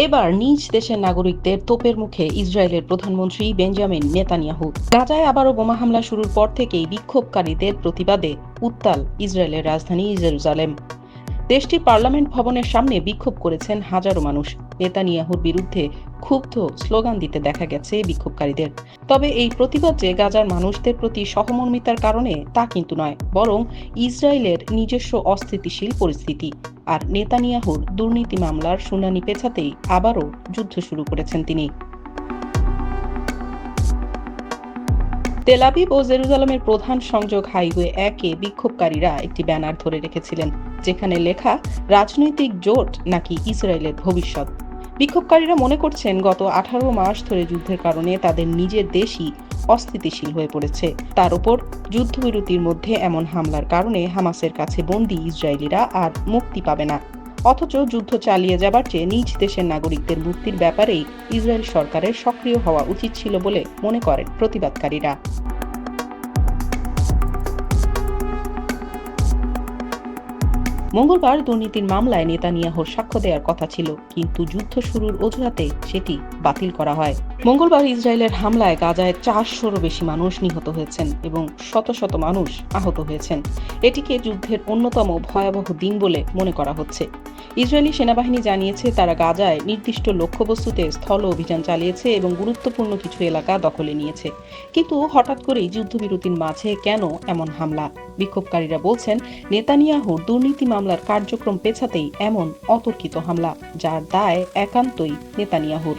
এবার নিজ দেশের নাগরিকদের তোপের মুখে ইসরায়েলের প্রধানমন্ত্রী বেঞ্জামিন নেতানিয়াহু। গাজায় আবারও বোমা হামলা শুরুর পর থেকেই বিক্ষোভকারীদের প্রতিবাদে উত্তাল ইসরায়েলের রাজধানী জেরুজালেম। দেশটির পার্লামেন্ট ভবনের সামনে বিক্ষোভ করেছেন হাজারো মানুষ। নেতানিয়াহুর বিরুদ্ধে ক্ষুব্ধ স্লোগান দিতে দেখা গেছে বিক্ষোভকারীদের। তবে এই প্রতিবাদ যে গাজার মানুষদের প্রতি সহমর্মিতার কারণে তা কিন্তু নয়, বরং ইসরায়েলের নিজস্ব অস্থিতিশীল পরিস্থিতি আর নেতানিয়াহুর দুর্নীতি মামলার শুনানি পেছাতেই আবারও যুদ্ধ শুরু করেছেন তিনি। তেল আবিব ও জেরুজালেমের প্রধান সংযোগ হাইওয়ে 1-এ বিক্ষোভকারীরা একটি ব্যানার ধরে রেখেছিলেন, যেখানে লেখা রাজনৈতিক জোট নাকি ইসরায়েলের ভবিষ্যৎ। বিক্ষোভকারীরা মনে করছেন গত 18 মাস ধরে যুদ্ধের কারণে তাদের নিজের দেশই অস্থিতিশীল হয়ে পড়েছে। তার উপর যুদ্ধবিরতির মধ্যে এমন হামলার কারণে হামাসের কাছে বন্দী ইসরায়েলিরা আর মুক্তি পাবে না। অথচ যুদ্ধ চালিয়ে যাবার চেয়ে নিজ দেশের নাগরিকদের মুক্তির ব্যাপারেই ইসরায়েল সরকারের সক্রিয় হওয়া উচিত ছিল বলে মনে করেন প্রতিবাদকারীরা। মঙ্গলবার দুর্নীতির মামলায় নেতানিয়াহুর সাক্ষ্য দেওয়ার কথা ছিল, কিন্তু যুদ্ধ শুরুর অজুহাতে সেটি বাতিল করা হয়। মঙ্গলবার ইসরায়েলের হামলায় গাজায় 400-রও বেশি মানুষ নিহত হয়েছেন এবং শত শত মানুষ আহত হয়েছেন। এটিকে যুদ্ধের অন্যতম ভয়াবহ দিন বলে মনে করা হচ্ছে। ইসরায়েলি সেনাবাহিনী জানিয়েছে তারা গাজায় নির্দিষ্ট লক্ষ্যবস্তুতে স্থল অভিযান চালিয়েছে এবং গুরুত্বপূর্ণ কিছু এলাকা দখলে নিয়েছে। কিন্তু হঠাৎ করেই যুদ্ধবিরতির মাঝে কেন এমন হামলা? বিক্ষোভকারীরা বলছেন নেতানিয়াহুর দুর্নীতি মামলার কার্যক্রম পেছাতেই এমন অতর্কিত হামলা, যার দায় একান্তই নেতানিয়াহুর।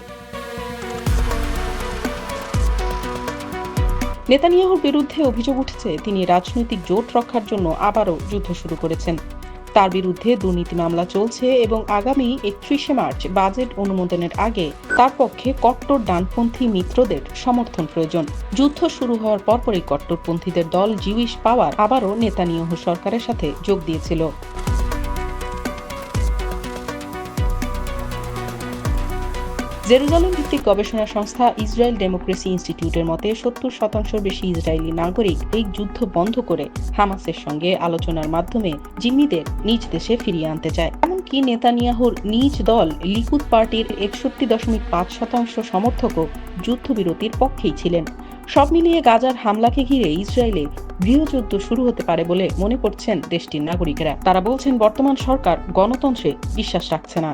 নেতানিয়াহুর বিরুদ্ধে অভিযোগ উঠেছে তিনি রাজনৈতিক জোট রক্ষার জন্য আবারও যুদ্ধ শুরু করেছেন। তার বিরুদ্ধে দুর্নীতি মামলা চলছে এবং আগামী 31শে মার্চ বাজেট অনুমোদনের আগে তার পক্ষে কট্টর ডানপন্থী মিত্রদের সমর্থন প্রয়োজন। যুদ্ধ শুরু হওয়ার পরপরই কট্টরপন্থীদের দল জিউইশ পাওয়ার আবারও নেতানিয়াহু সরকারের সাথে যোগ দিয়েছিল। জেরুজালেম ভিত্তিক গবেষণা সংস্থা ইসরায়েল ডেমোক্রেসি ইনস্টিটিউটের মতে 70% বেশি ইসরায়েলি নাগরিক এই যুদ্ধ বন্ধ করে হামাসের সঙ্গে আলোচনার মাধ্যমে জিম্মিদের নিজ দেশে ফিরিয়ে আনতে চায়। এমনকি নেতানিয়াহুর নিজ দল লিকুদ পার্টির 61.5% সমর্থকও যুদ্ধবিরতির পক্ষেই ছিলেন। সব মিলিয়ে গাজার হামলাকে ঘিরে ইসরায়েলে গৃহযুদ্ধ শুরু হতে পারে বলে মনে করছেন দেশটির নাগরিকেরা। তারা বলছেন বর্তমান সরকার গণতন্ত্রে বিশ্বাস রাখছে না।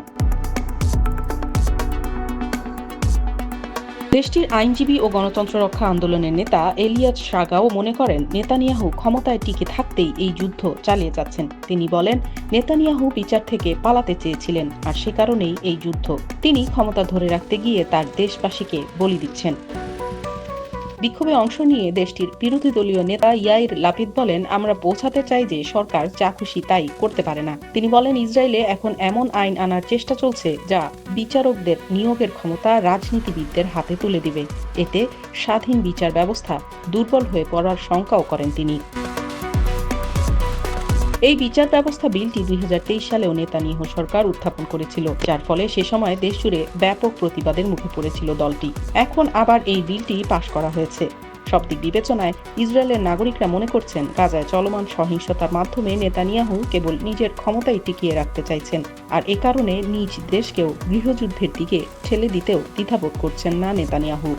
দেশটির আইনজীবী ও গণতন্ত্র রক্ষা আন্দোলনের নেতা এলিয়াদ শাগাও মনে করেন নেতানিয়াহু ক্ষমতায় টিকে থাকতেই এই যুদ্ধ চালিয়ে যাচ্ছেন। তিনি বলেন নেতানিয়াহু বিচার থেকে পালাতে চেয়েছিলেন আর সে কারণেই এই যুদ্ধ। তিনি ক্ষমতা ধরে রাখতে গিয়ে তার দেশবাসীকে বলি দিচ্ছেন। বিক্ষোভে অংশ নিয়ে দেশটির বিরোধী দলীয় নেতা ইয়াইর লাপিদ বলেন, আমরা বোঝাতে চাই যে সরকার যা খুশি তাই করতে পারে না। তিনি বলেন ইসরায়েলে এখন এমন আইন আনার চেষ্টা চলছে যা বিচারকদের নিয়োগের ক্ষমতা রাজনীতিবিদদের হাতে তুলে দিবে। এতে স্বাধীন বিচার ব্যবস্থা দুর্বল হয়ে পড়ার শঙ্কাও করেন তিনি। এই বিচার ব্যবস্থা বিলটি 2023 সালেও নেতানিয়াহু সরকার উত্থাপন করেছিল, যার ফলে সে সময় দেশজুড়ে ব্যাপক প্রতিবাদের মুখে পড়েছিল দলটি। এখন আবার এই বিলটি পাশ করা হয়েছে। সব দিক বিবেচনায় ইসরায়েলের নাগরিকরা মনে করছেন গাজায় চলমান সহিংসতার মাধ্যমে নেতানিয়াহু কেবল নিজের ক্ষমতাই টিকিয়ে রাখতে চাইছেন, আর এ কারণে নিজ দেশকেও গৃহযুদ্ধের দিকে ঠেলে দিতেও দ্বিধাবোধ করছেন না নেতানিয়াহু।